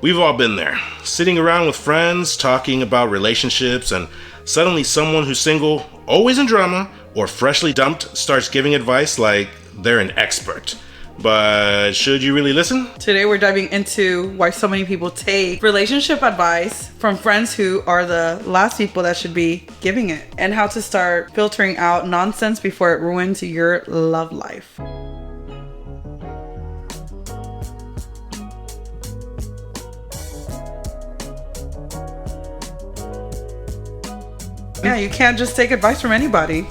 We've all been there, sitting around with friends, talking about relationships, and suddenly someone who's single, always in drama, or freshly dumped starts giving advice like they're an expert. But should you really listen? Today we're diving into why so many people take relationship advice from friends who are the last people that should be giving it, and how to start filtering out nonsense before it ruins your love life. Yeah, you can't just take advice from anybody.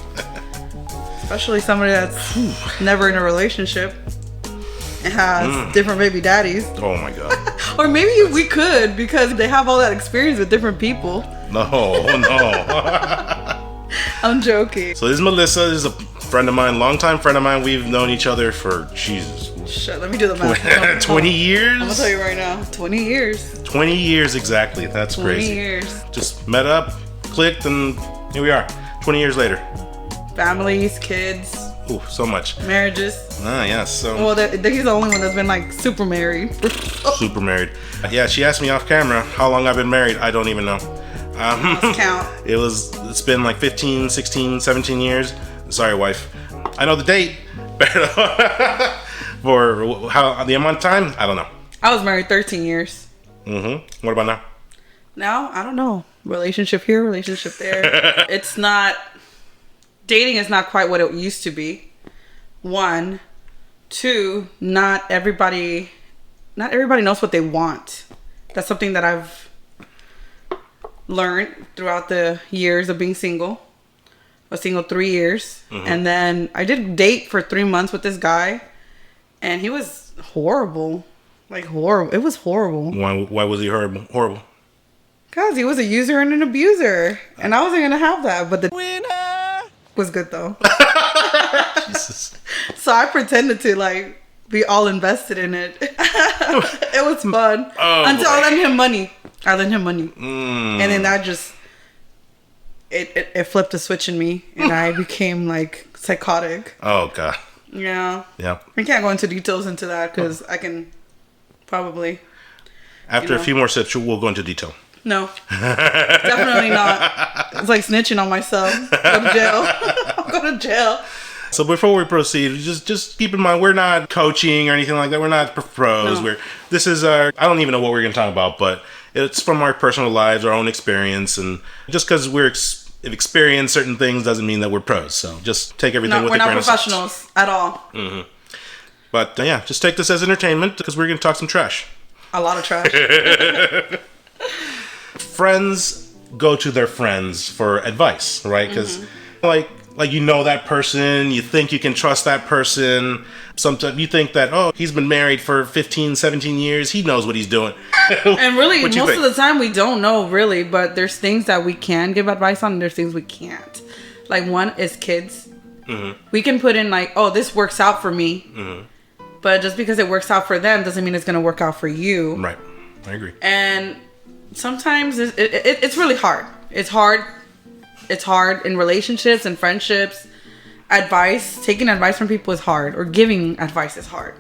Especially somebody that's never in a relationship and has different baby daddies. Oh my God. Or maybe we could, because they have all that experience with different people. No. I'm joking. So this is Melissa. This is a friend of mine, longtime friend of mine. We've known each other for, Jesus. Shit, let me do the math. 20 years? I'm gonna tell you right now, 20 years. 20 years exactly. That's 20 crazy. 20 years. Just met up, clicked, and here we are. 20 years later. Families, kids. Ooh, so much. Marriages. Yes. So. Well, he's the only one that's been like super married. Super married. Yeah, she asked me off camera how long I've been married. I don't even know. Let's count. It's been like 15, 16, 17 years. Sorry, wife. I know the date. For how the amount of time, I don't know. I was married 13 years. What about now? Now, I don't know. Relationship here, relationship there. It's not... Dating is not quite what it used to be. 1. 2, not everybody knows what they want. That's something that I've learned throughout the years of being single. I was single 3 years. And then I did date for 3 months with this guy. And he was horrible. Like, horrible. It was horrible. Why was he horrible? Because he was a user and an abuser. And I wasn't going to have that. But the winner was good, though. Jesus. So I pretended to, like, be all invested in it. It was fun. Until I lent him money. And then that just... It flipped a switch in me. And I became, like, psychotic. Oh, God. Yeah. Yeah. We can't go into details into that because I can probably... After a few more sips, we'll go into detail. No. Definitely not. It's like snitching on myself. Go to jail. I'll go to jail. So before we proceed, just keep in mind, we're not coaching or anything like that. We're not pros. No. This is our... I don't even know what we're going to talk about, but it's from our personal lives, our own experience. And just because we've experienced certain things doesn't mean that we're pros. So just take everything with a grain of salt. We're not professionals at all. But yeah, just take this as entertainment because we're going to talk some trash. A lot of trash. Friends go to their friends for advice, right? Because like you know that person, you think you can trust that person. Sometimes you think that, oh, he's been married for 15, 17 years. He knows what he's doing. And really, most of the time we don't know, really. But there's things that we can give advice on and there's things we can't. Like, one is kids. We can put in like, oh, this works out for me. But just because it works out for them doesn't mean it's going to work out for you. Right. I agree. And sometimes it's really hard. It's hard in relationships and friendships. Taking advice from people is hard, or giving advice is hard.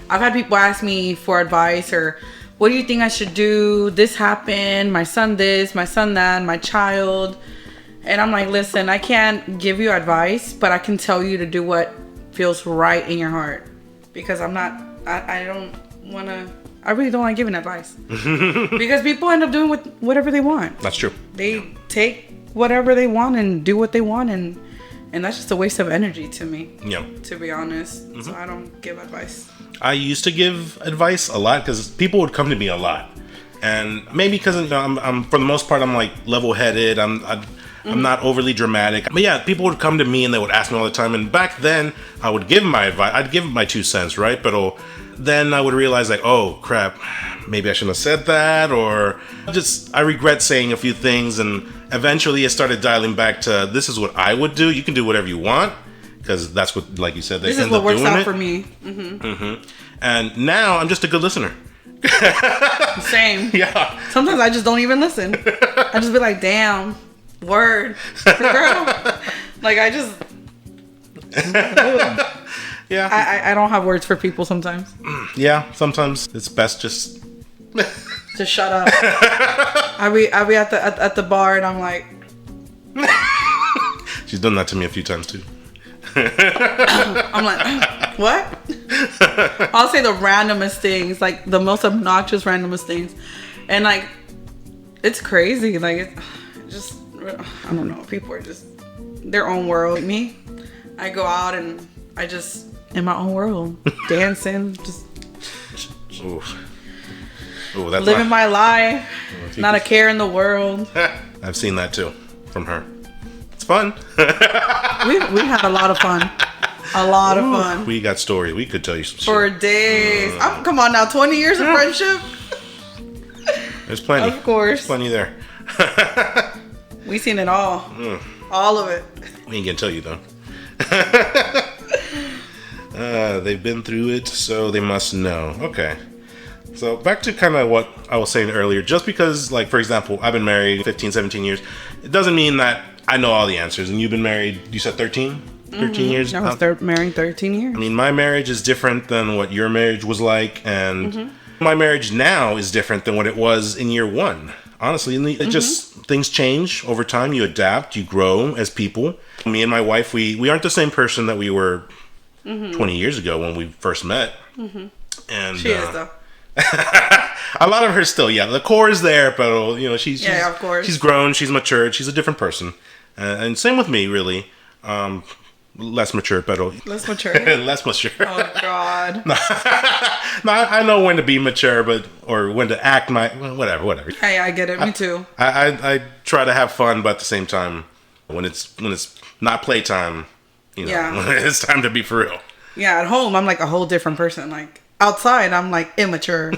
I've had people ask me for advice, or what do you think I should do? This happened, my son this, my son that, my child. And I'm like, listen, I can't give you advice, but I can tell you to do what feels right in your heart. Because I really don't like giving advice. Because people end up doing whatever they want. That's true. They take whatever they want and do what they want, and that's just a waste of energy to me. Yeah. To be honest. So I don't give advice. I used to give advice a lot because people would come to me a lot. And maybe because I'm for the most part, I'm like level-headed. I'm not overly dramatic. But yeah, people would come to me and they would ask me all the time. And back then, I would give my advice. I'd give my 2 cents, right? But then I would realize, like, oh, crap, maybe I shouldn't have said that. Or I regret saying a few things. And eventually, it started dialing back to, this is what I would do. You can do whatever you want. Because that's what, like you said, they end up doing it. This is what works out for me. And now, I'm just a good listener. Same. Yeah. Sometimes I just don't even listen. I just be like, damn. Word. Girl. Like, I just... Yeah. I don't have words for people sometimes. Yeah, sometimes it's best just... to shut up. I be at the bar and I'm like. She's done that to me a few times too. I'm like, what? I'll say the randomest things, like the most obnoxious randomest things, and like it's crazy. Like it's just, I don't know. People are just their own world. Me, I go out and I just in my own world, dancing, just that's living my life, not a care in the world. I've seen that too from her. It's fun. we had a lot of fun. A lot of fun. We got stories. We could tell you some for shit. days. Come on now, 20 years of friendship. There's plenty. Of course. There's plenty there. We seen it all. All of it. We ain't gonna tell you though. They've been through it, so they must know. Okay. So back to kind of what I was saying earlier. Just because, like, for example, I've been married 15, 17 years, it doesn't mean that I know all the answers. And you've been married, you said 13? 13 years? I was married 13 years. I mean, my marriage is different than what your marriage was like. And my marriage now is different than what it was in year one. Honestly, it just, things change over time. You adapt, you grow as people. Me and my wife, we aren't the same person that we were 20 years ago when we first met. And she is though. A lot of her still, yeah. The core is there, but you know, she's of course. She's grown, she's matured, she's a different person, and same with me, really. Less mature, but less mature. Less mature. Oh God. No, I know when to be mature, or when to act whatever. Hey, I get it. Me too. I try to have fun, but at the same time, when it's not playtime, you know, it's time to be for real. Yeah, at home I'm like a whole different person. Like outside I'm like immature.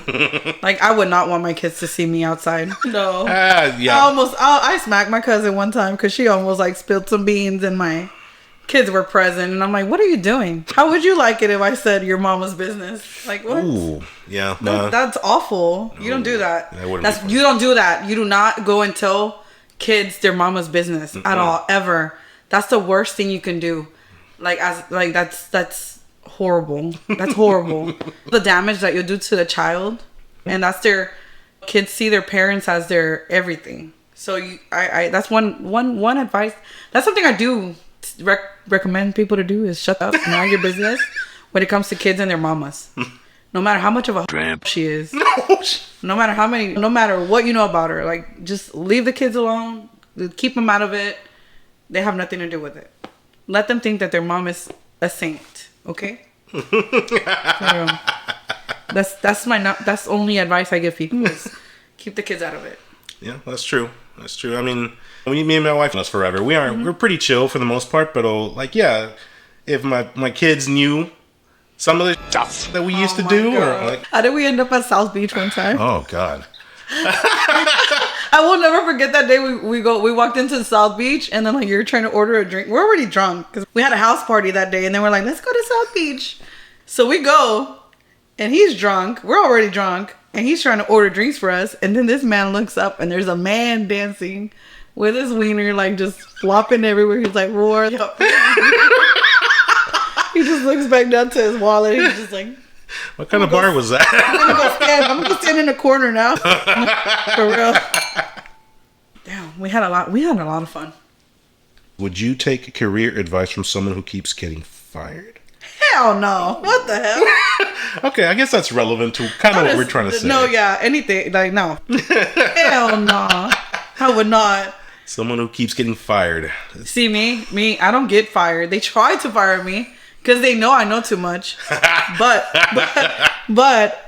Like I would not want my kids to see me outside. No. Yeah. I smacked my cousin one time because she almost like spilled some beans and my kids were present, and I'm like, what are you doing? How would you like it if I said your mama's business? Like what? Ooh, yeah. That's awful. You don't do that. You don't do that. You do not go and tell kids their mama's business at all, ever. That's the worst thing you can do. That's horrible. That's horrible. The damage that you'll do to the child, and that's their kids see their parents as their everything. So that's one advice. That's something I do recommend people to do is shut up and mind your business when it comes to kids and their mamas. No matter how much of a tramp she is, no matter what you know about her, like just leave the kids alone, keep them out of it. They have nothing to do with it. Let them think that their mom is a saint. Okay. That's the only advice I give people is keep the kids out of it. Yeah, that's true. That's true. I mean, me and my wife know us forever. We're pretty chill for the most part, but if my kids knew some of the stuff that we used to do, or like, how did we end up at South Beach one time? Oh God. I will never forget that day we walked into South Beach, and then like you're trying to order a drink. We're already drunk because we had a house party that day, and then we're like, let's go to South Beach. So we go, and he's drunk. We're already drunk, and he's trying to order drinks for us. And then this man looks up, and there's a man dancing with his wiener like just flopping everywhere. He's like, roar. He just looks back down to his wallet. He's just like, what kind of bar was that? I'm gonna go stand in the corner now. For real. Damn, we had a lot of fun. Would you take career advice from someone who keeps getting fired? Hell no. What the hell? Okay, I guess that's relevant to kind of what we're trying to say. No, yeah, anything. Like, no. Hell no. I would not. Someone who keeps getting fired. See, me, I don't get fired. They try to fire me because they know I know too much. But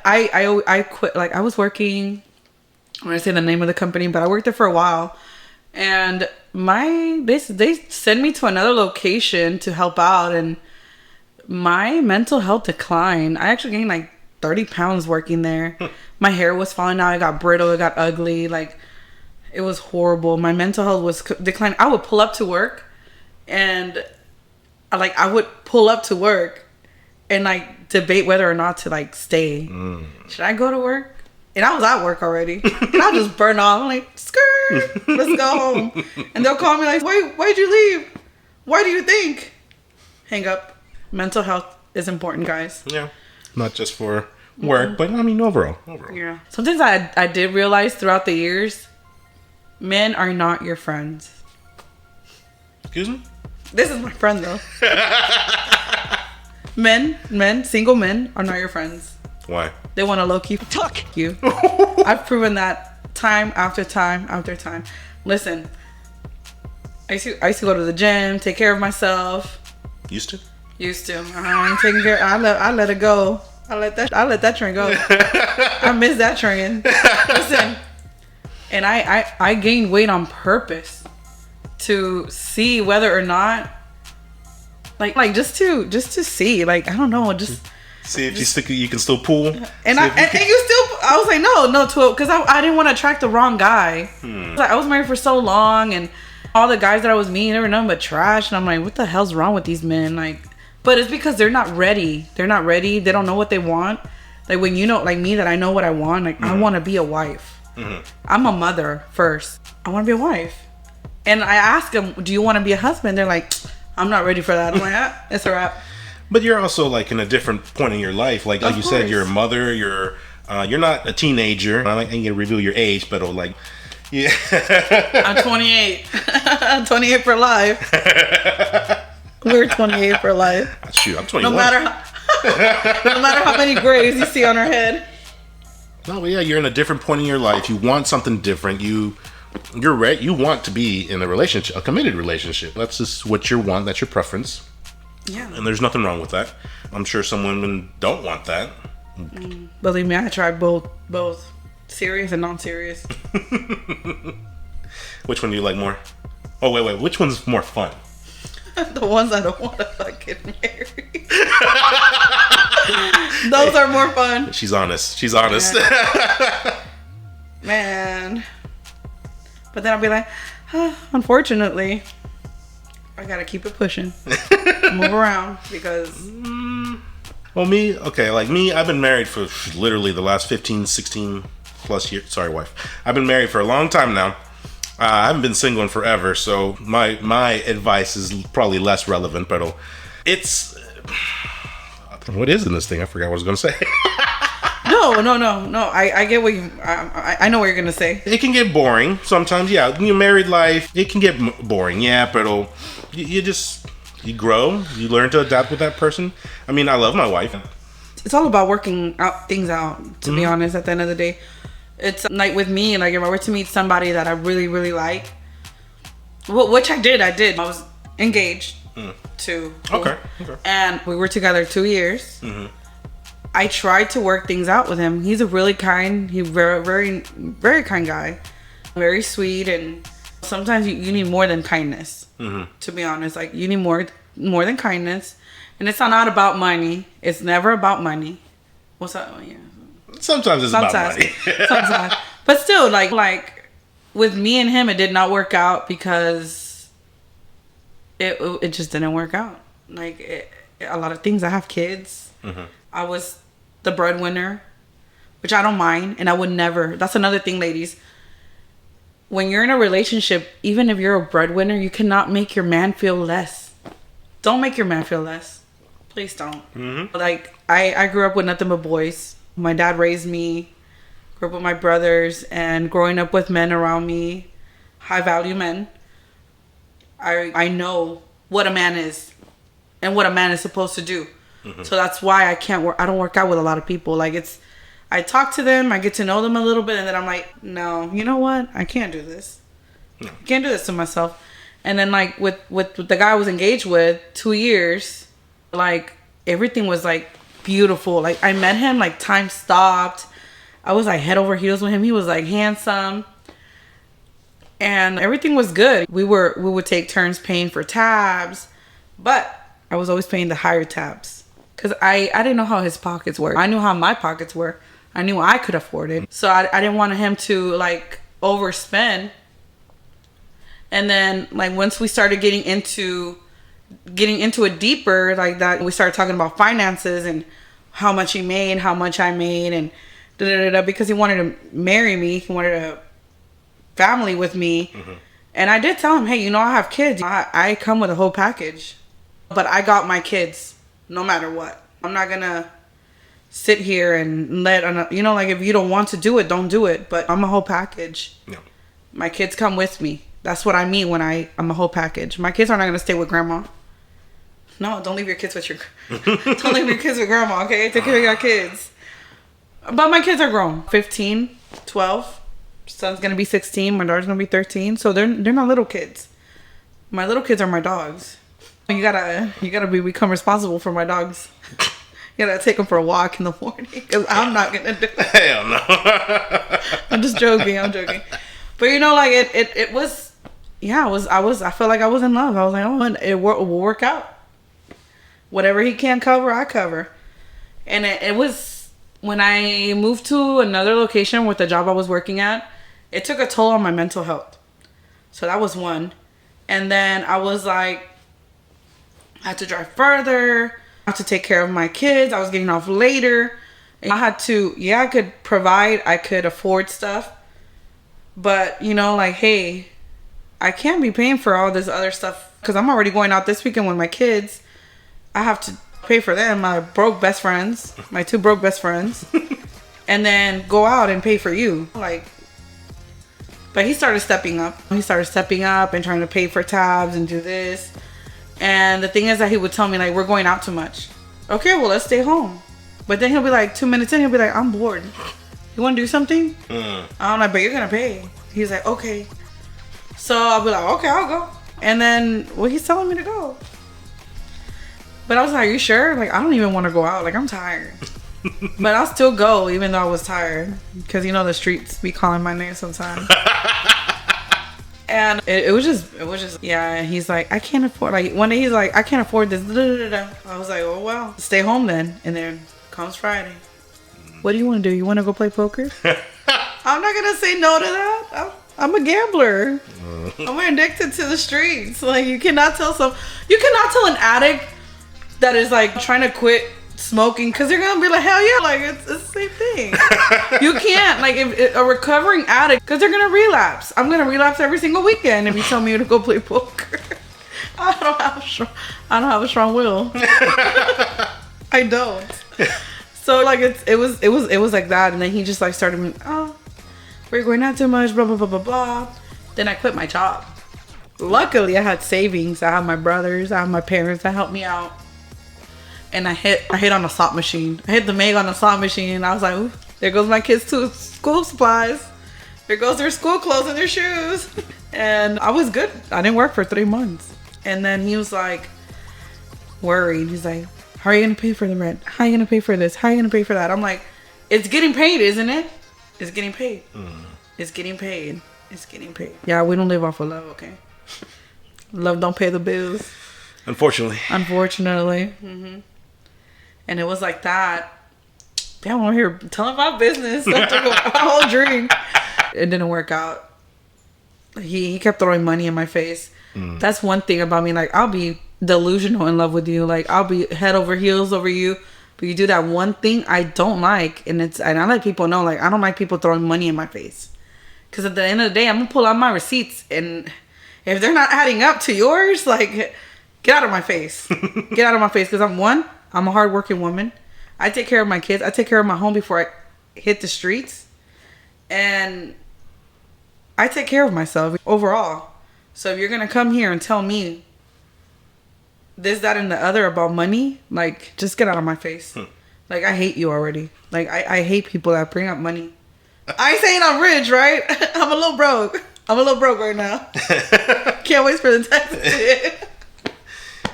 I quit. Like, I was working, I'm going to say the name of the company, but I worked there for a while. And they sent me to another location to help out, and my mental health declined. I actually gained like 30 pounds working there. My hair was falling out. It got brittle. It got ugly. Like, it was horrible. My mental health was declining. I would pull up to work and like debate whether or not to like stay. Should I go to work? And I was at work already. And I just burn off. I'm like, skirt, let's go home. And they'll call me like, why'd you leave? Why do you think? Hang up. Mental health is important, guys. Yeah. Not just for work, but I mean overall. Yeah. Sometimes I did realize throughout the years, men are not your friends. Excuse me? This is my friend though. Single men are not your friends. Why? They want to low-key fuck you. I've proven that time after time after time. Listen, I used to go to the gym, take care of myself. Used to? Used to. I'm taking care. I let it go. I let that train go. I miss that train. Listen, and I gained weight on purpose to see whether or not, like just to see, like, I don't know, just see if you can still pull. And I was like, no, because I didn't want to attract the wrong guy. Like, I was married for so long, and all the guys that I was meeting, they were nothing but trash, and I'm like, what the hell's wrong with these men? Like, but it's because they're not ready. They're not ready. They don't know what they want. Like, when you know, like me, that I know what I want. Like, I want to be a wife. I'm a mother first. I want to be a wife. And I ask them, do you want to be a husband? They're like, I'm not ready for that. I'm like, it's a wrap. But you're also like in a different point in your life. Like you said, you're a mother. You're not a teenager. I ain't gonna reveal your age, but like, yeah. I'm 28. I'm 28 for life. We're 28 for life. Shoot, I'm 21. No matter how many grays you see on our head. No, but yeah, you're in a different point in your life. You want something different. You're right. You want to be in a relationship, a committed relationship. That's just what you want. That's your preference. Yeah. And there's nothing wrong with that. I'm sure some women don't want that. Believe me, I tried both serious and non-serious. Which one do you like more? Oh, wait. Which one's more fun? The ones I don't want to fucking marry. Those are more fun. She's honest. Yeah. Man. But then I'll be like, unfortunately, I gotta keep it pushing. Move around because... Well, me, I've been married for literally the last 15, 16 plus years. Sorry, wife. I've been married for a long time now. I haven't been single in forever, so my advice is probably less relevant, but it's... What is in this thing? I forgot what I was going to say. No. I get what you... I know what you're going to say. It can get boring sometimes, yeah. Your married life, it can get boring, yeah, but you grow, you learn to adapt with that person. I mean, I love my wife. It's all about working things out, to be honest, at the end of the day. It's like with me, like if I were to meet somebody that I really, really like, which I did. I was engaged to. Okay. And we were together 2 years. I tried to work things out with him. He's a really kind, very, very, very kind guy. Very sweet, and sometimes you need more than kindness. To be honest, like you need more than kindness, and it's not about money. It's never about money. What's that? Yeah. Sometimes it's about money. Sometimes, but still, like with me and him, it did not work out because it just didn't work out. Like a lot of things. I have kids. I was the breadwinner, which I don't mind, and I would never. That's another thing, ladies. When you're in a relationship, even if you're a breadwinner, you cannot make your man feel less. Don't make your man feel less. Please don't. Like, I grew up with nothing but boys. My dad raised me, grew up with my brothers, and growing up with men around me, high value men, I know what a man is and what a man is supposed to do. So that's why I don't work out with a lot of people. Like I talk to them, I get to know them a little bit, and then I'm like, no, you know what? I can't do this. I can't do this to myself. And then like with the guy I was engaged with, 2 years, like everything was like beautiful. Like I met him, like time stopped. I was like head over heels with him. He was like handsome. And everything was good. We would take turns paying for tabs, but I was always paying the higher tabs. Because I didn't know how his pockets were. I knew how my pockets were. I knew I could afford it. So I didn't want him to like overspend. And then like once we started getting into it deeper like that, we started talking about finances and how much he made, how much I made, and because he wanted to marry me. He wanted a family with me. And I did tell him, hey, I have kids. I come with a whole package. But I got my kids no matter what. I'm not gonna sit here and let, you know, like if you don't want to do it, don't do it. But I'm a whole package. No. My kids come with me. That's what I mean when I'm a whole package. My kids are not going to stay with grandma. No, don't leave your kids with don't leave your kids with grandma, okay? Take care of your kids. But my kids are grown. 15, 12. Son's going to be 16. My daughter's going to be 13. So they're not little kids. My little kids are my dogs. You gotta become responsible for my dogs. You gotta take them for a walk in the morning. Cause I'm not gonna do it. Hell no. I'm just joking. But you know, like it was, yeah. I felt like I was in love. I was like, oh, it will work out. Whatever he can't cover, I cover. And it was when I moved to another location with the job I was working at. It took a toll on my mental health. So that was one. And then I was like, I had to drive further. I had to take care of my kids. I was getting off later. And I had to, I could provide. I could afford stuff. But, you know, like, hey, I can't be paying for all this other stuff. Because I'm already going out this weekend with my kids. I have to pay for them. My two broke best friends. And then go out and pay for you. Like, but he started stepping up. He started stepping up and trying to pay for tabs and do this. And the thing is that he would tell me, like, we're going out too much. Okay, well, let's stay home. But then he'll be like, 2 minutes in, he'll be like, I'm bored. You want to do something? I'm like, but you're going to pay. He's like, okay. So I'll be like, okay, I'll go. And then, well, he's telling me to go. But I was like, are you sure? Like, I don't even want to go out. Like, I'm tired. But I'll still go, even though I was tired. Because, you know, the streets be calling my name sometimes. And it was just, yeah, he's like, I can't afford, like, one day he's like, I can't afford this. I was like, oh, well, stay home then. And then comes Friday. What do you want to do? You want to go play poker? I'm not going to say no to that. I'm a gambler. I'm addicted to the streets. Like, you cannot tell an addict that is, like, trying to quit smoking, because they're going to be like, hell yeah, like, it's the same thing. You can't, like, if a recovering addict, because they're going to relapse. I'm going to relapse every single weekend if you tell me to go play poker. I don't have a strong will. I don't. So, like, it was like that. And then he just, like, started, oh, we're going out too much, blah, blah, blah, blah, blah. Then I quit my job. Luckily, I had savings. I had my brothers. I had my parents that helped me out. And I hit on a slot machine. I hit the Meg on the slot machine. And I was like, ooh, there goes my kids' school supplies. There goes their school clothes and their shoes. And I was good. I didn't work for 3 months. And then he was like, worried. He's like, how are you going to pay for the rent? How are you going to pay for this? How are you going to pay for that? I'm like, it's getting paid, isn't it? It's getting paid. It's getting paid. It's getting paid. Yeah, we don't live off of love, okay? Love don't pay the bills. Unfortunately. Mm-hmm. And it was like that. Damn, I'm here telling my business. I took a whole drink. It didn't work out. He kept throwing money in my face. That's one thing about me. Like, I'll be delusional in love with you. Like, I'll be head over heels over you. But you do that one thing I don't like. And I let people know, like, I don't like people throwing money in my face. Because at the end of the day, I'm going to pull out my receipts. And if they're not adding up to yours, like, get out of my face. Get out of my face. Because I'm a hardworking woman. I take care of my kids. I take care of my home before I hit the streets. And I take care of myself overall. So if you're going to come here and tell me this, that, and the other about money, like, just get out of my face. Like, I hate you already. Like, I hate people that bring up money. I ain't saying I'm rich, right? I'm a little broke. I'm a little broke right now. Can't wait for the taxes.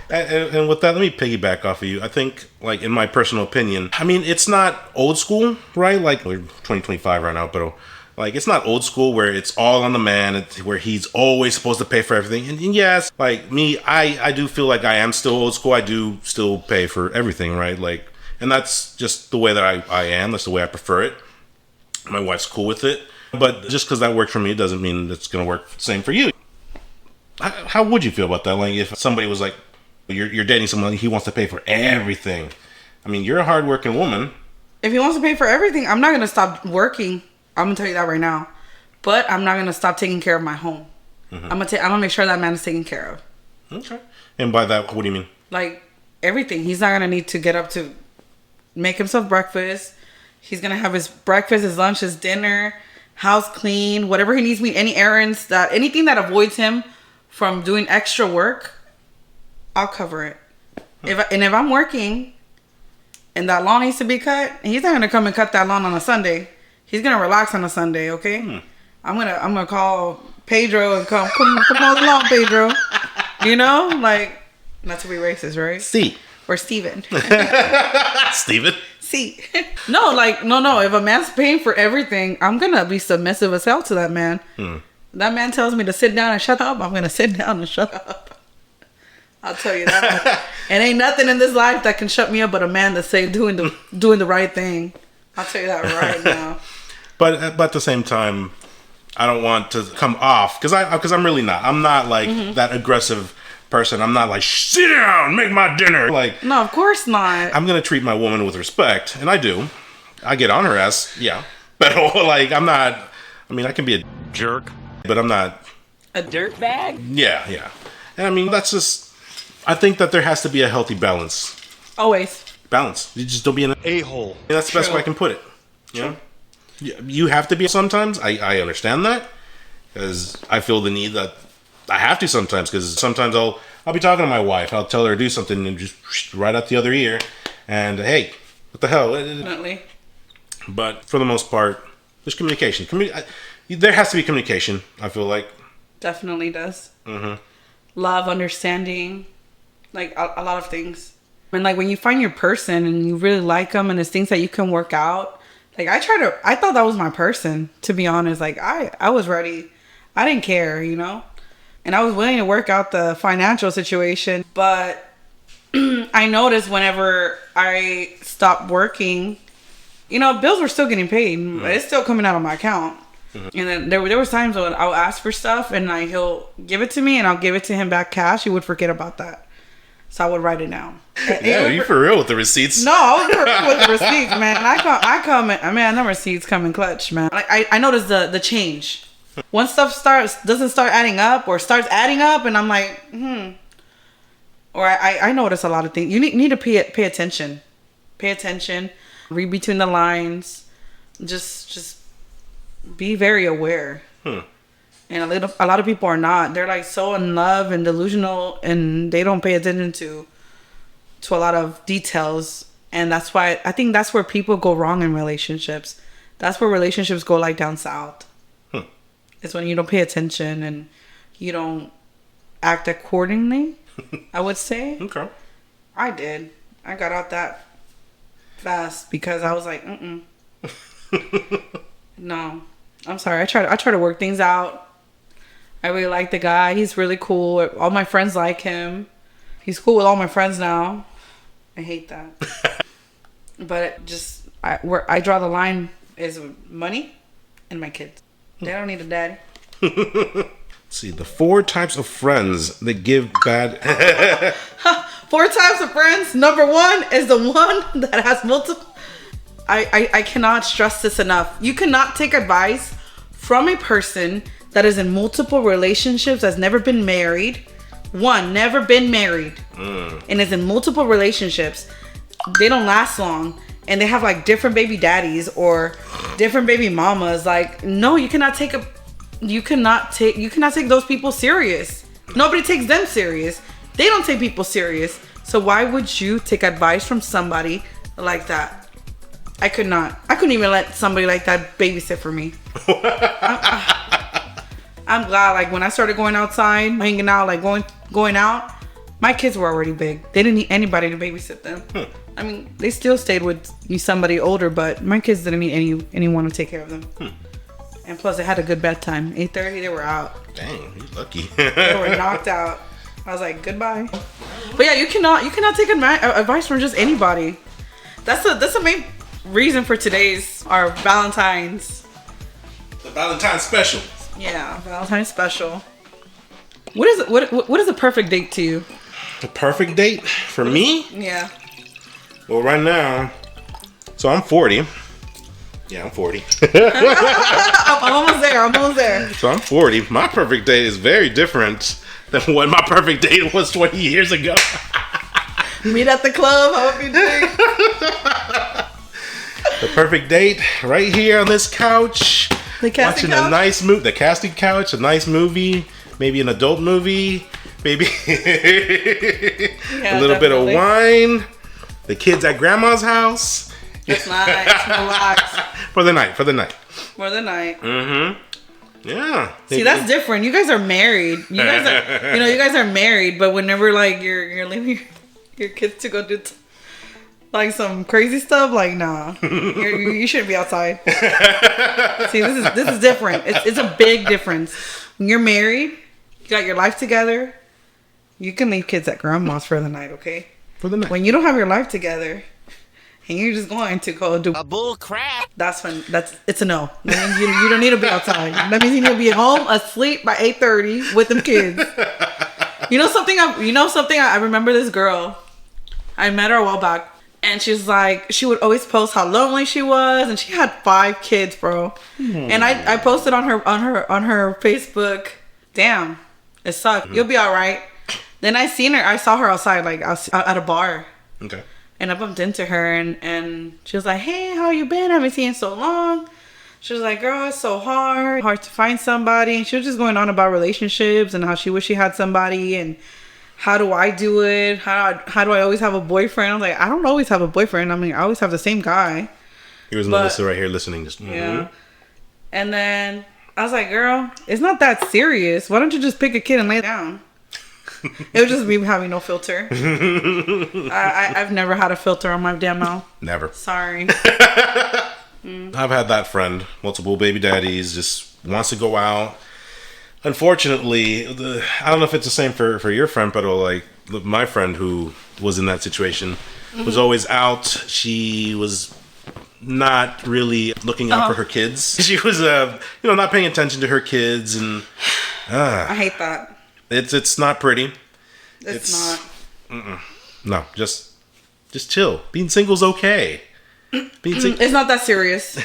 And with that, let me piggyback off of you. I think, like, in my personal opinion, I mean, it's not old school, right? Like, we're 2025 right now, but, like, it's not old school where it's all on the man, where he's always supposed to pay for everything. And yes, like me, I do feel like I am still old school. I do still pay for everything, right? Like, and that's just the way that I am. That's the way I prefer it. My wife's cool with it. But just because that worked for me, it doesn't mean it's going to work the same for you. How would you feel about that? Like, if somebody was like, you're dating someone, he wants to pay for everything. I mean, you're a hardworking woman. If he wants to pay for everything, I'm not going to stop working. I'm going to tell you that right now. But I'm not going to stop taking care of my home. I'm going to make sure that man is taken care of. Okay. And by that, what do you mean? Like, everything. He's not going to need to get up to make himself breakfast. He's gonna have his breakfast, his lunch, his dinner, house clean, whatever he needs me, any errands, anything that avoids him from doing extra work, I'll cover it. If I'm working and that lawn needs to be cut, he's not gonna come and cut that lawn on a Sunday. He's gonna relax on a Sunday, okay? I'm gonna call Pedro and come on the lawn, Pedro. You know, like, not to be racist, right? See. Or Steven. Steven? See. No, like, no. If a man's paying for everything, I'm gonna be submissive as hell to that man. That man tells me to sit down and shut up, I'm gonna sit down and shut up. I'll tell you that. And ain't nothing in this life that can shut me up but a man that say doing the right thing. I'll tell you that right now. But at the same time, I don't want to come off because I'm really not. I'm not like that aggressive person. I'm not like, sit down, make my dinner. Like, no, of course not. I'm gonna treat my woman with respect, and I do. I get on her ass, yeah. But like, I'm not. I mean, I can be a jerk, but I'm not a dirtbag. Yeah. And I mean, that's just. I think that there has to be a healthy balance. Always. Balance. You just don't be an a-hole. And that's the best way I can put it. You know? You have to be sometimes. I understand that. Because I feel the need that I have to sometimes. Because sometimes I'll be talking to my wife. I'll tell her to do something and just right out the other ear. And hey, what the hell? Definitely. But for the most part, there's communication. There has to be communication, I feel like. Definitely does. Love, understanding. Like a lot of things. And like when you find your person and you really like them and there's things that you can work out. Like I thought that was my person, to be honest. Like I was ready. I didn't care, you know? And I was willing to work out the financial situation. But I noticed whenever I stopped working, you know, bills were still getting paid. It's still coming out of my account. And then there was times when I'll ask for stuff and he'll give it to me and I'll give it to him back cash. He would forget about that. So I would write it down. Yeah, are you for real with the receipts? No, I was for real with the receipts, man. I come, man, them receipts come in clutch, man. Like I noticed the change. Once stuff doesn't start adding up or starts adding up and I'm like, Or I notice a lot of things. You need to pay attention. Pay attention. Read between the lines. Just be very aware. And a lot of people are not. They're like so in love and delusional and they don't pay attention to a lot of details. And that's why I think that's where people go wrong in relationships. That's where relationships go like down south. It's when you don't pay attention and you don't act accordingly, I would say. Okay. I did. I got out that fast because I was like, no. I'm sorry. I try to work things out. I really like the guy. He's really cool. All my friends like him. He's cool with all my friends now. I hate that. But where I draw the line is money and my kids. They don't need a daddy. Let's see, the 4 types of friends that give bad... 4 types of friends. Number 1 is the one that has multiple... I cannot stress this enough. You cannot take advice from a person that is in multiple relationships, has never been married. Never been married. And is in multiple relationships. They don't last long. And they have like different baby daddies or different baby mamas. Like, no, you cannot take those people serious. Nobody takes them serious. They don't take people serious. So why would you take advice from somebody like that? I couldn't even let somebody like that babysit for me. I'm glad, like, when I started going outside, hanging out, like, going out, my kids were already big. They didn't need anybody to babysit them. I mean, they still stayed with somebody older, but my kids didn't need anyone to take care of them. And plus, they had a good bedtime. 8:30, they were out. Dang, you're lucky. They were knocked out. I was like, goodbye. But yeah, you cannot take advice from just anybody. That's the main reason for our Valentine's. The Valentine's special. Yeah, Valentine's special. What is a perfect date to you? A perfect date for me? Yeah. Well, right now, so I'm 40. Yeah, I'm 40. I'm almost there. So I'm 40. My perfect date is very different than what my perfect date was 20 years ago. Meet at the club. How would you drink? The perfect date right here on this couch. The casting watching couch? a nice movie. The casting couch, a nice movie, maybe an adult movie, maybe a little bit of wine. The kids at grandma's house. That's nice. Relax. For the night. For the night. Mm-hmm. Yeah. See, that's different. You guys are married. You guys are married, but whenever like you're leaving your kids to go do like some crazy stuff, like nah, you shouldn't be outside. See, this is different. It's a big difference. When you're married, you got your life together. You can leave kids at grandma's for the night, okay? For the night. When you don't have your life together, and you're just going to go do a bull crap. It's a no. That means you don't need to be outside. That means you need to be home asleep by 8:30 with them kids. You know something? I remember this girl. I met her a while back, and she's like, she would always post how lonely she was, and she had 5 kids, bro. And I posted on her Facebook. Damn, it sucked. You'll be all right. Then I saw her outside, like at a bar. Okay. And I bumped into her, and she was like, hey, how you been? I haven't seen you in so long. She was like, girl, it's so hard to find somebody. And she was just going on about relationships and how she wished she had somebody, and how do I do it? How do I always have a boyfriend? I was like, I don't always have a boyfriend. I mean, I always have the same guy. Here's Melissa right here listening. Just yeah. And then I was like, girl, it's not that serious. Why don't you just pick a kid and lay down? It was just me having no filter. I've never had a filter on my damn mouth. Never. Sorry. I've had that friend, multiple baby daddies, just wants to go out. Unfortunately, I don't know if it's the same for your friend, but like my friend who was in that situation was always out. She was not really looking out for her kids. She was, not paying attention to her kids, and I hate that. It's not pretty. It's not. No, just chill. Being single's okay. It's not that serious.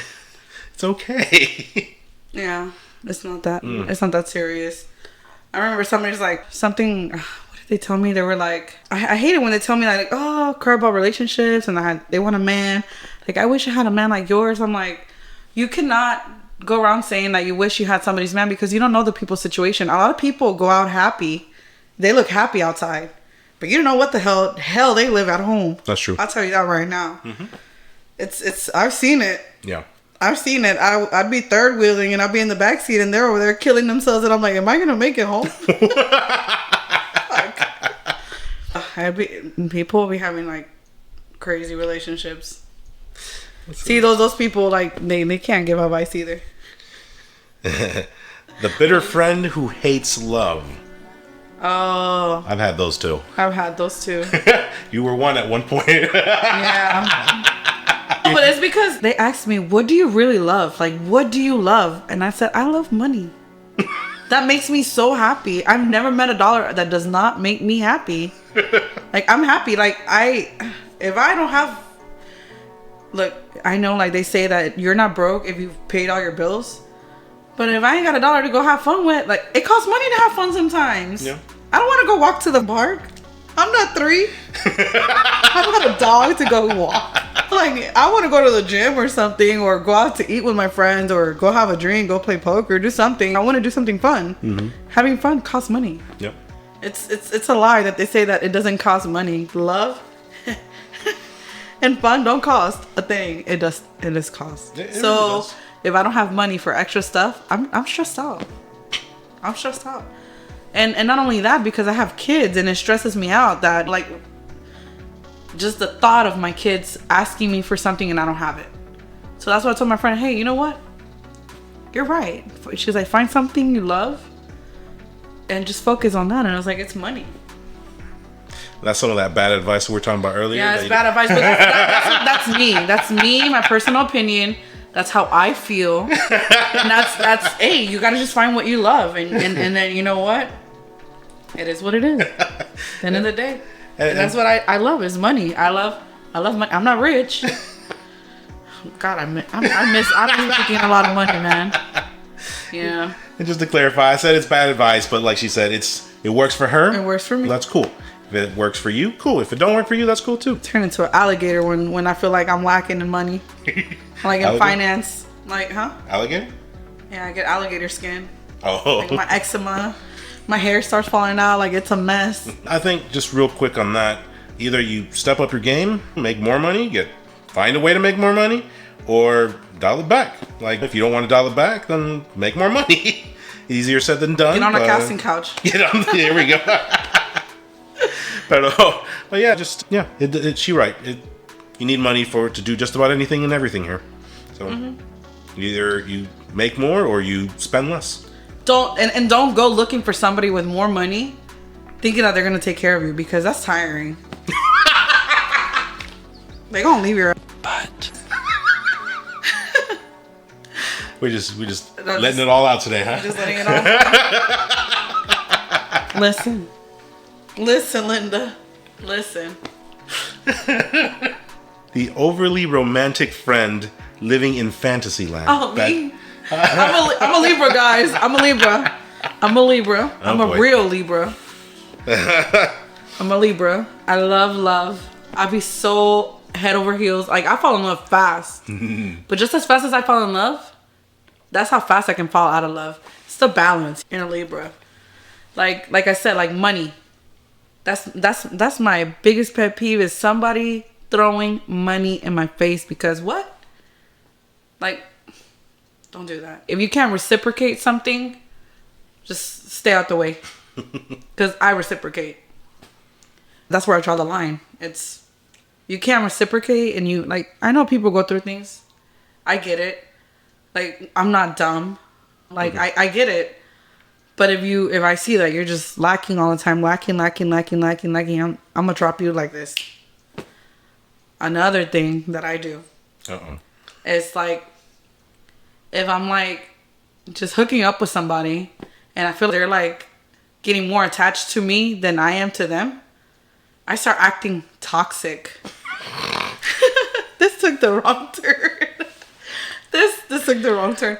It's okay. Yeah, it's not that. It's not that serious. I remember somebody's like something. What did they tell me? They were like, I hate it when they tell me like, oh, crap about relationships, and they want a man. Like, I wish I had a man like yours. I'm like, you cannot go around saying that you wish you had somebody's man, because you don't know the people's situation. A lot of people go out happy. They look happy outside, but you don't know what the hell they live at home. That's true. I'll tell you that right now. Mm-hmm. It's I've seen it. Yeah. I've seen it. I'd be third wheeling and I'd be in the back seat and they're over there killing themselves, and I'm like, am I gonna make it home? People will be having like crazy relationships. See, those people, like they can't give advice either. The bitter friend who hates love. Oh, I've had those too. I've had those too. You were one at one point. Yeah. But it's because they asked me, what do you really love? Like, what do you love? And I said, I love money. That makes me so happy. I've never met a dollar that does not make me happy. Like, I'm happy. Like, if I don't have, look, I know like they say that you're not broke if you've paid all your bills. But if I ain't got a dollar to go have fun with, like, it costs money to have fun sometimes. Yeah. I don't want to go walk to the park. I'm not 3. I've got a dog to go walk. Like, I want to go to the gym or something, or go out to eat with my friends, or go have a drink, go play poker, do something. I want to do something fun. Mm-hmm. Having fun costs money. Yep. It's a lie that they say that it doesn't cost money. Love and fun don't cost a thing. It does cost. It so really does. If I don't have money for extra stuff, I'm stressed out. I'm stressed out. And not only that, because I have kids and it stresses me out that, like, just the thought of my kids asking me for something and I don't have it. So that's why I told my friend, hey, you know what? You're right. She's like, find something you love and just focus on that. And I was like, it's money. That's some of that bad advice we were talking about earlier. Yeah, it's bad advice. But that's me. That's me, my personal opinion. That's how I feel. And that's hey, you gotta just find what you love. And then, you know what? It is what it is. At the end of the day. And that's what I love is money. I love money. I'm not rich. God, I miss making a lot of money, man. Yeah. And just to clarify, I said it's bad advice, but like she said, it's It works for her. It works for me. That's cool. If it works for you, cool. If it don't work for you, that's cool too. Turn into an alligator when I feel like I'm lacking in money, like in Alligator? finance. Like, huh? Alligator? Yeah, I get alligator skin. Oh. Like my eczema, my hair starts falling out. Like it's a mess. I think just real quick on that, either you step up your game, make more money, find a way to make more money, or dial it back. Like if you don't want to dial it back, then make more money. Easier said than done. Get on a casting couch. Get on. Here we go. But yeah, she right. You need money to do just about anything and everything here. So either you make more or you spend less. Don't go looking for somebody with more money, thinking that they're gonna take care of you, because that's tiring. They gonna leave your butt. we just letting it all out today, huh? Just letting it all out. Listen, Linda. Listen. The overly romantic friend living in fantasy land. Oh, me? I'm a Libra, guys. I'm a Libra. I'm a real Libra. I'm a Libra. I love. I be so head over heels. Like, I fall in love fast. But just as fast as I fall in love, that's how fast I can fall out of love. It's the balance in a Libra. Like I said, like money. That's my biggest pet peeve, is somebody throwing money in my face. Because what? Like, don't do that. If you can't reciprocate something, just stay out the way. Because I reciprocate. That's where I draw the line. It's, you can't reciprocate, and you, like, I know people go through things. I get it. Like, I'm not dumb. Like, I get it. But if I see that you're just lacking all the time, lacking, I'm gonna drop you like this. Another thing that I do. It's like, if I'm like just hooking up with somebody and I feel they're like getting more attached to me than I am to them, I start acting toxic. This took the wrong turn. This took the wrong turn.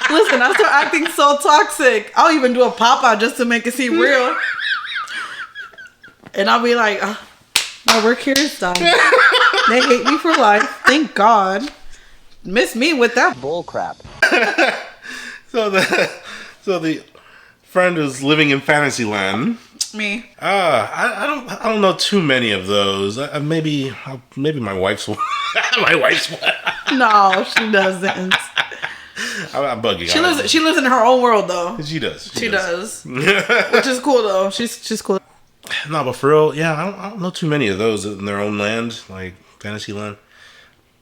Listen, I start acting so toxic. I'll even do a pop-out just to make it seem real. And I'll be like, oh, my work here is done. They hate me for life. Thank God. Miss me with that bull crap. So the friend is living in fantasy land. Me. I don't know too many of those. Maybe my wife's one. My wife's one. No, she doesn't. I'm bugging. She lives in her own world though. She does. She does. Which is cool though. She's cool. No, but for real, yeah, I don't know too many of those in their own land, like fantasy land.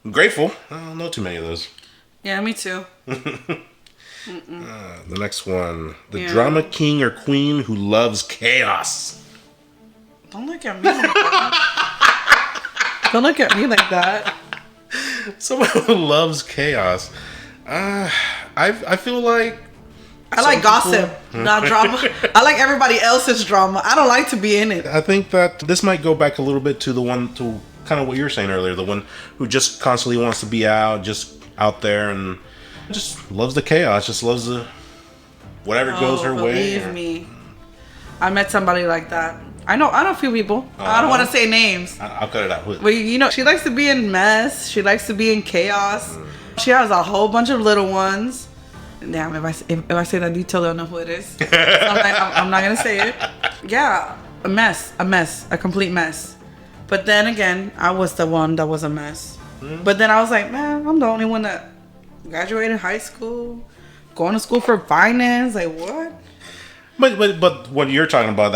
I'm grateful. I don't know too many of those. Yeah, me too. The next one, the drama king or queen who loves chaos. Don't look at me like that. Don't look at me like that. Someone who loves chaos. I feel like I like gossip, not drama. I like everybody else's drama. I don't like to be in it. I think that this might go back a little bit to kind of what you were saying earlier, the one who just constantly wants to be just out there and just loves the chaos, just loves the whatever goes her way. Believe me, I met somebody like that. I know a few people. I don't want to say names. I'll cut it out. But she likes to be in mess. She likes to be in chaos. She has a whole bunch of little ones. Damn, if I say that detail, they'll know who it is. So I'm not gonna say it. Yeah, a mess, a complete mess. But then again, I was the one that was a mess. But then I was like, man, I'm the only one that graduated high school, going to school for finance. Like what? But what you're talking about,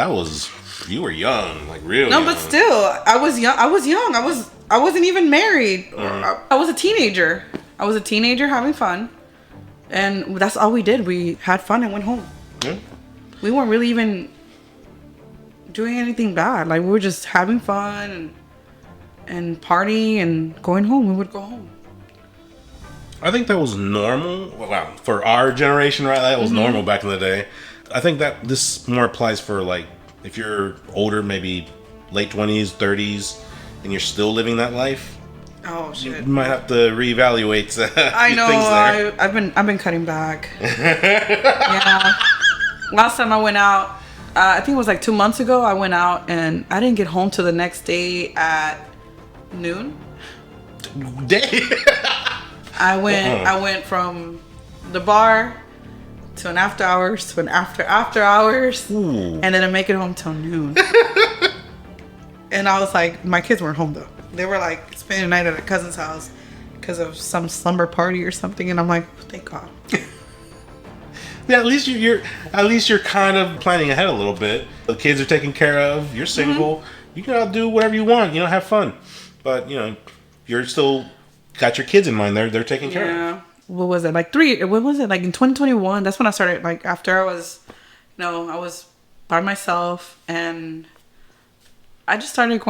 you were young, like real. No, young. but still, I was young. I wasn't even married. I was a teenager. I was a teenager having fun. And that's all we did. We had fun and went home. Yeah. We weren't really even doing anything bad. Like, we were just having fun and partying and going home. We would go home. I think that was normal. Wow. For our generation, right? That was normal back in the day. I think that this more applies for, like, if you're older, maybe late 20s, 30s, and you're still living that life. Oh shit! You might have to reevaluate. I know. Things there. I've been cutting back. Yeah. Last time I went out, I think it was like 2 months ago. I went out and I didn't get home till the next day at noon. Day. I went from the bar to an after hours to an after hours. Ooh. And then I make it home till noon. And I was like, my kids weren't home though. They were like spending the night at a cousin's house because of some slumber party or something. And I'm like, thank God. Yeah, at least you're kind of planning ahead a little bit. The kids are taken care of. You're single. Mm-hmm. You can all do whatever you want. Have fun. But you're still got your kids in mind. They're taken care of. What was it? What was it? Like in 2021, that's when I started, like after I was, I was by myself and I just started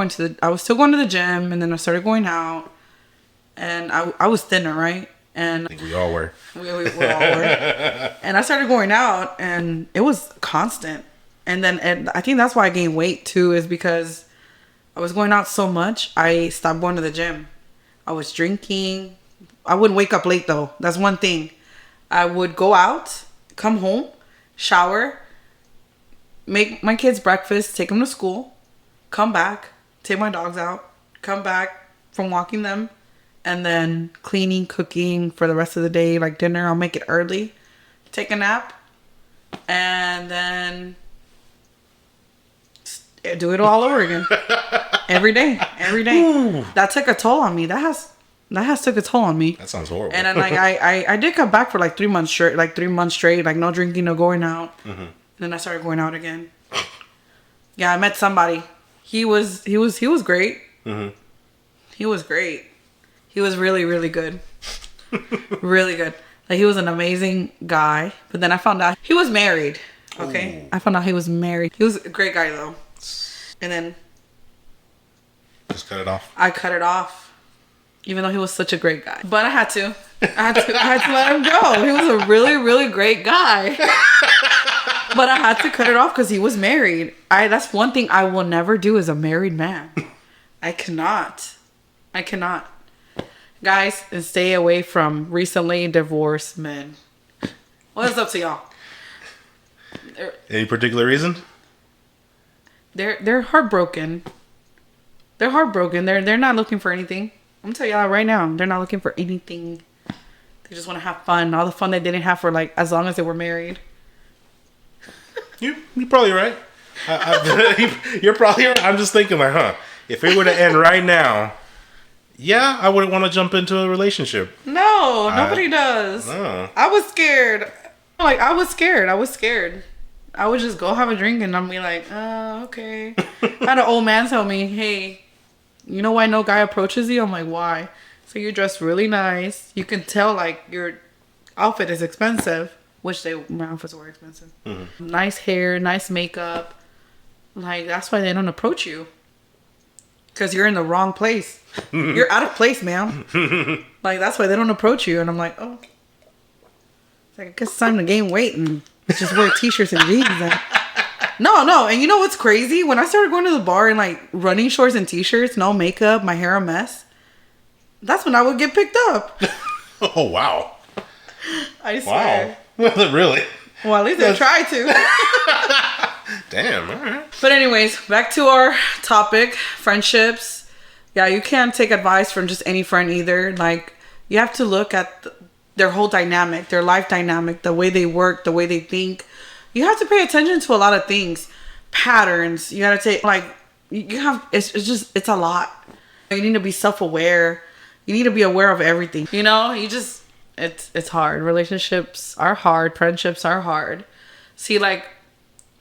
I was still going to the gym and then I started going out and I was thinner, right? And I think we all were. We all were. And I started going out and it was constant. And I think that's why I gained weight too, is because I was going out so much, I stopped going to the gym. I was drinking. I wouldn't wake up late though. That's one thing. I would go out, come home, shower, make my kids breakfast, take them to school, come back, take my dogs out, come back from walking them, and then cleaning, cooking for the rest of the day, like dinner. I'll make it early, take a nap, and then do it all over again. Every day. Ooh. That took a toll on me. That has took a toll on me. That sounds horrible. And then I did come back for like 3 months straight, like no drinking, no going out. Mm-hmm. And then I started going out again. Yeah, I met somebody. He was great. Mm-hmm. He was great. He was really, really good. Really good. Like he was an amazing guy. But then I found out he was married. Okay. Ooh. I found out he was married. He was a great guy though. And then just cut it off. I cut it off. Even though he was such a great guy. But I had to let him go. He was a really, really great guy. But I had to cut it off because he was married. That's one thing I will never do as a married man. I cannot. Guys, and stay away from recently divorced men. What's up to y'all? Any particular reason? They're heartbroken. They're heartbroken. They're not looking for anything. I'm gonna tell y'all right now, they're not looking for anything. They just want to have fun. All the fun they didn't have for like as long as they were married. You're probably right. You're probably right. I'm just thinking like, if it were to end right now, yeah, I wouldn't want to jump into a relationship. No, nobody does. No. I was scared. I was scared. I would just go have a drink and I'd be like, okay. I had an old man tell me, hey, you know why no guy approaches you? I'm like, why? So you're dressed really nice. You can tell like your outfit is expensive. Which my outfits were expensive. Mm-hmm. Nice hair, nice makeup. Like, that's why they don't approach you. Because you're in the wrong place. You're out of place, ma'am. Like, that's why they don't approach you. And I'm like, oh. It's like, I guess it's time to gain weight and just wear t-shirts and jeans. And... No. And you know what's crazy? When I started going to the bar in, like, running shorts and t-shirts, no makeup, my hair a mess, that's when I would get picked up. Oh, wow. I swear. Wow. Really? Well, at least I tried to. Damn, all right. But anyways, back to our topic, friendships. Yeah, you can't take advice from just any friend either. Like, you have to look at their whole dynamic, their life dynamic, the way they work, the way they think. You have to pay attention to a lot of things. Patterns. You gotta take, like, it's a lot. You need to be self-aware. You need to be aware of everything. It's hard. Relationships are hard. Friendships are hard. See, like,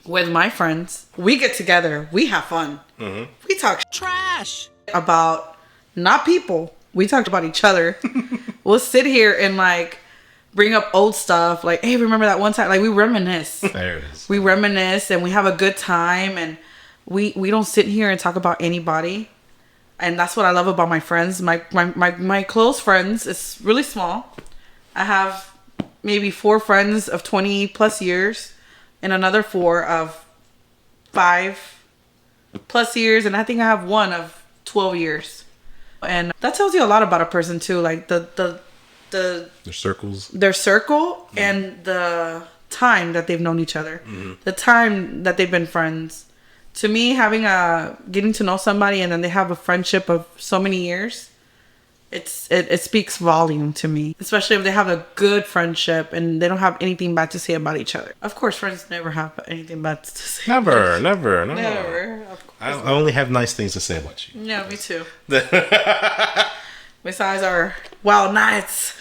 with my friends, we get together. We have fun. Mm-hmm. We talk trash about not people. We talk about each other. We'll sit here and, like, bring up old stuff. Like, hey, remember that one time? Like, we reminisce. There it is. We reminisce and we have a good time. And we don't sit here and talk about anybody. And that's what I love about my friends. My close friends is really small. I have maybe 4 friends of 20 plus years and another 4 of 5 plus years. And I think I have 1 of 12 years. And that tells you a lot about a person too. Like their circles, their circle, and the time that they've known each other, the time that they've been friends. To me, getting to know somebody and then they have a friendship of so many years, it speaks volume to me. Especially if they have a good friendship and they don't have anything bad to say about each other. Of course, friends never have anything bad to say. Never. Of course. I only have nice things to say about you. Yeah, me too. Besides our wild nights.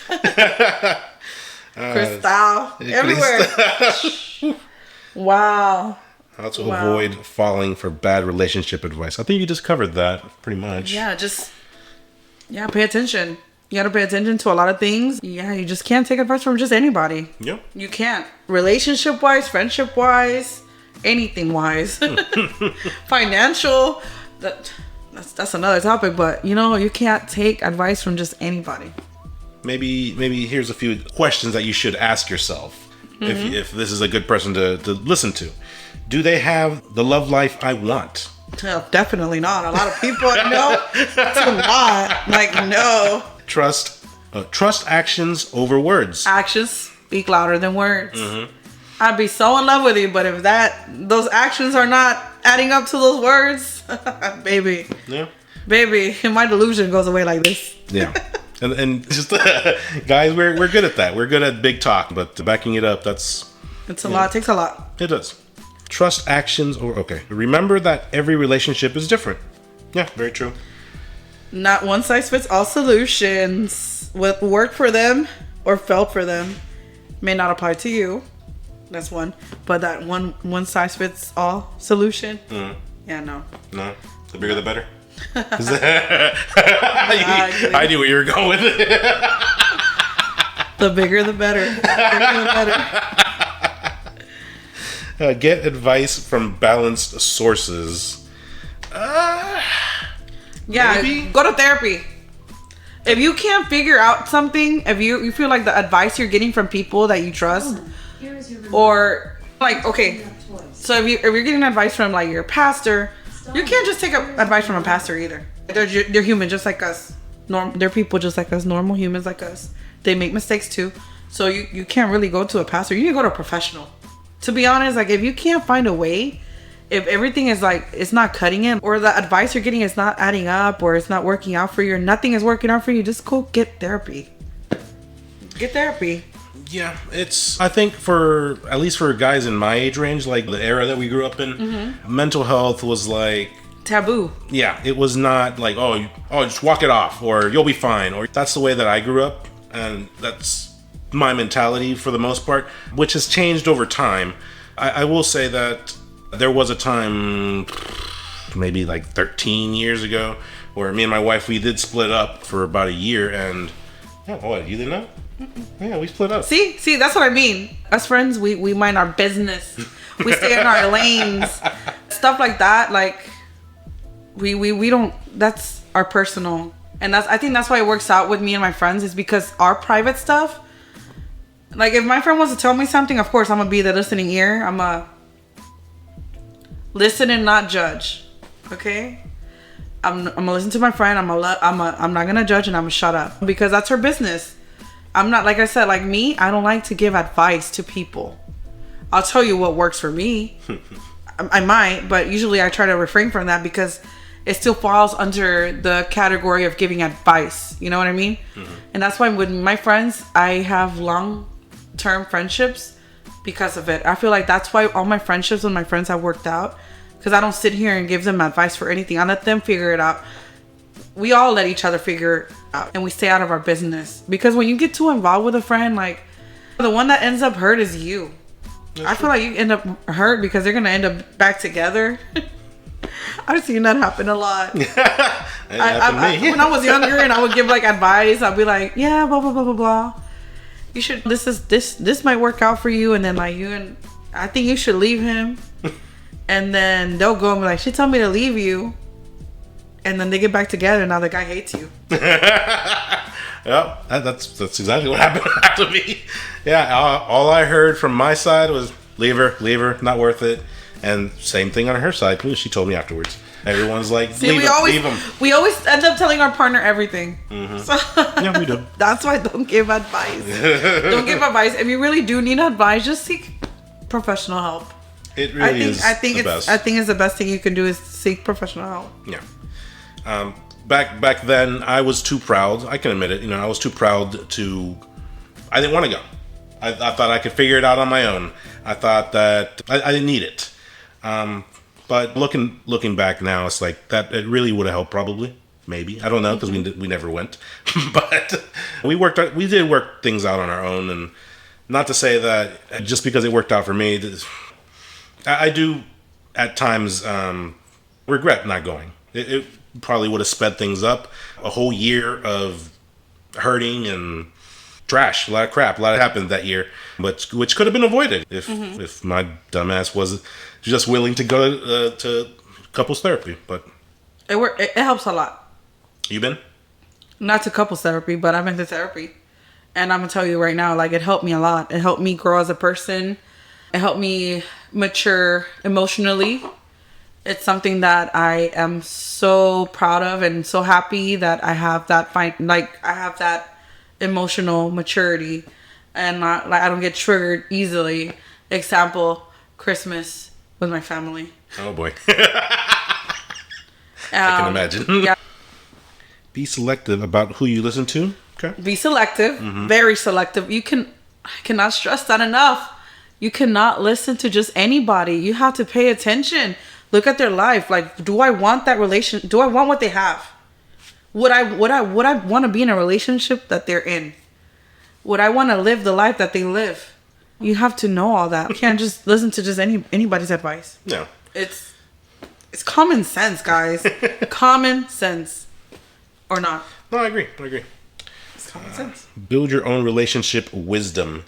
Crystal. Everywhere. Wow. How to avoid falling for bad relationship advice. I think you just covered that pretty much. Yeah, pay attention. You got to pay attention to a lot of things. Yeah, you just can't take advice from just anybody. Yep. You can't. Relationship-wise, friendship-wise, anything-wise. Financial. That's another topic, but you can't take advice from just anybody. Maybe here's a few questions that you should ask yourself if this is a good person to listen to. Do they have the love life I want? Well, definitely not. A lot of people no. That's a lot. Like, no. Trust actions over words. Actions speak louder than words. I'd be so in love with you, but if those actions are not adding up to those words, baby. Yeah. Baby, my delusion goes away like this. Yeah. And just guys, we're good at that. We're good at big talk, but backing it up, it's a lot. It takes a lot. It does. Trust actions over okay. Remember that every relationship is different. Yeah, very true. Not one size fits all solutions. What worked for them or felt for them may not apply to you. That's one. But that one size fits all solution. Yeah, no. No. The bigger the better. I knew where you were going with it. The bigger the better. Get advice from balanced sources. Maybe? Go to therapy. If you can't figure out something, if you feel like the advice you're getting from people that you trust, or like, okay, so if you're getting advice from like your pastor, you can't just take advice from a pastor either. They're human just like us. They're people just like us, normal humans like us. They make mistakes too. So you can't really go to a pastor. You need to go to a professional. To be honest, like if you can't find a way, if everything is like, it's not cutting it, or the advice you're getting is not adding up, or it's not working out for you, or nothing is working out for you, just go get therapy. Get therapy. Yeah, I think at least for guys in my age range, like the era that we grew up in, mental health was like taboo. Yeah, it was not like, oh, just walk it off, or you'll be fine, or that's the way that I grew up, and that's my mentality for the most part, which has changed over time. I will say that there was a time, maybe like 13 years ago, where me and my wife, we did split up for about a year, and what, you didn't know? Yeah, we split up. See, that's what I mean. As friends, we mind our business. We stay in our lanes. Stuff like that, like we don't, that's our personal. And I think that's why it works out with me and my friends, is because our private stuff, like if my friend wants to tell me something, of course I'm gonna be the listening ear. I'm gonna listen and not judge. Okay? I'm gonna listen to my friend. I'm not gonna judge, and I'm gonna shut up because that's her business. I'm not, like I said, like me, I don't like to give advice to people. I'll tell you what works for me. I might, but usually I try to refrain from that because it still falls under the category of giving advice. You know what I mean? And that's why with my friends, I have long-term friendships because of it. I feel like that's why all my friendships with my friends have worked out, because I don't sit here and give them advice for anything. I let them figure it out. We all let each other figure it out, and we stay out of our business. Because when you get too involved with a friend, like, the one that ends up hurt is you. I feel like you end up hurt because they're gonna end up back together. I've seen that happen a lot. When I was younger and I would give like advice, I'd be like, yeah, blah blah blah blah blah. You should, this might work out for you, and then like I think you should leave him. And then they'll go and be like, she told me to leave you. And then they get back together, and now the guy hates you. Yeah, that's exactly what happened to me. Yeah, all I heard from my side was leave her, not worth it. And same thing on her side. She told me afterwards. Everyone's like, leave him. We always end up telling our partner everything. So, yeah, we do. That's why don't give advice. Don't give advice. If you really do need advice, just seek professional help. It really is. I think the it's best. I think it's the best thing you can do is seek professional help. Yeah. Back then, I was too proud. I can admit it. I was too proud to. I didn't want to go. I thought I could figure it out on my own. I thought that I didn't need it. But looking back now, it's like that. It really would have helped. Probably, maybe. I don't know because we never went. But we did work things out on our own, and not to say that just because it worked out for me, I do at times regret not going. It probably would have sped things up. A whole year of hurting and trash, a lot of crap, a lot happened that year, but which could have been avoided if my dumbass was just willing to go to couples therapy. But it helps a lot. You been? Not to couples therapy, but I've been to therapy, and I'm gonna tell you right now, like, it helped me a lot. It helped me grow as a person. It helped me mature emotionally. It's something that I am so proud of and so happy that I have that I have that emotional maturity, and I don't get triggered easily. Example, Christmas with my family. Oh boy. I can imagine. Yeah. Be selective about who you listen to. Okay. Be selective. Very selective. I cannot stress that enough. You cannot listen to just anybody. You have to pay attention. Look at their life. Like, do I want that relation? Do I want what they have? Would I want to be in a relationship that they're in? Would I want to live the life that they live? You have to know all that. You can't just listen to just anybody's advice. No. It's common sense, guys. Common sense. Or not. No, I agree. It's common sense. Build your own relationship wisdom.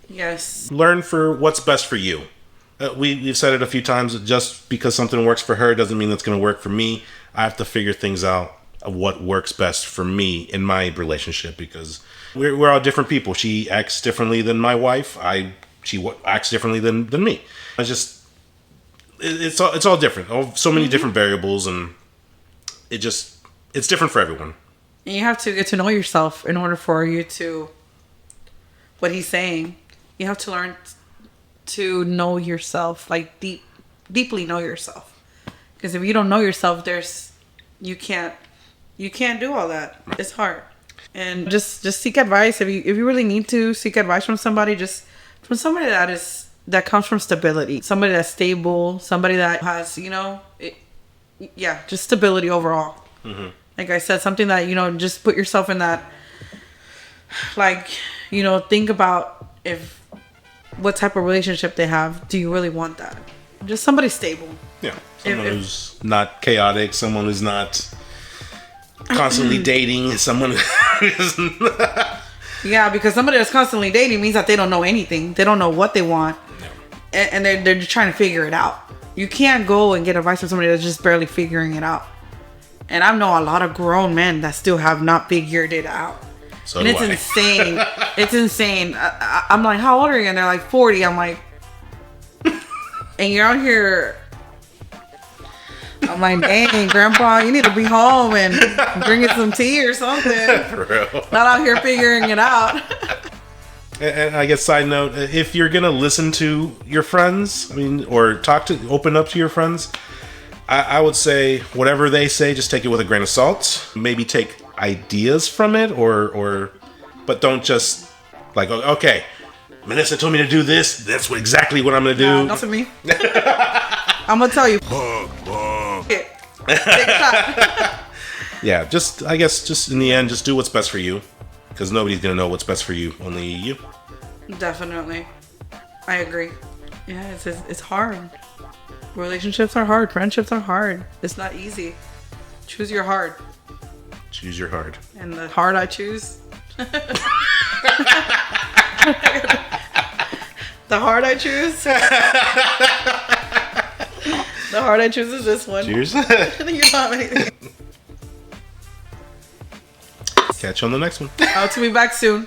Yes. Learn for what's best for you. We've said it a few times. Just because something works for her doesn't mean it's going to work for me. I have to figure things out of what works best for me in my relationship, because we're all different people. She acts differently than my wife. She acts differently than me. It's all different. So many different variables, and it's different for everyone. And you have to get to know yourself in order for you to. What he's saying, you have to learn to know yourself, like deeply know yourself. Because if you don't know yourself, you can't do all that. It's hard. And just seek advice if you really need to seek advice from somebody. Just from somebody that comes from stability, somebody that's stable, somebody that has just stability overall. Like I said, something that just put yourself in that. Like think about what type of relationship they have. Do you really want that? Just somebody stable. Yeah. Someone who's not chaotic. Someone who's not constantly dating. Someone who's Yeah, because somebody that's constantly dating means that they don't know anything. They don't know what they want. No. And they're just trying to figure it out. You can't go and get advice from somebody that's just barely figuring it out. And I know a lot of grown men that still have not figured it out. So and it's insane. It's insane. I'm like, how old are you? And they're like 40. I'm like, and you're out here. I'm like, dang, Grandpa, you need to be home and drinking some tea or something. For real. Not out here figuring it out. And I guess side note, if you're gonna listen to your friends, or open up to your friends, I would say whatever they say, just take it with a grain of salt. Maybe take ideas from it, but don't just like, okay, Melissa told me to do this. That's exactly what I'm gonna do. Not to me. I'm gonna tell you. Yeah, I guess in the end, just do what's best for you, because nobody's gonna know what's best for you, only you. Definitely, I agree. Yeah, it's hard. Relationships are hard. Friendships are hard. It's not easy. Choose your hard. Choose your hard. And the hard I choose. The hard I choose. The hard I choose is this one. Cheers. You don't have anything. Catch you on the next one. I'll be back soon.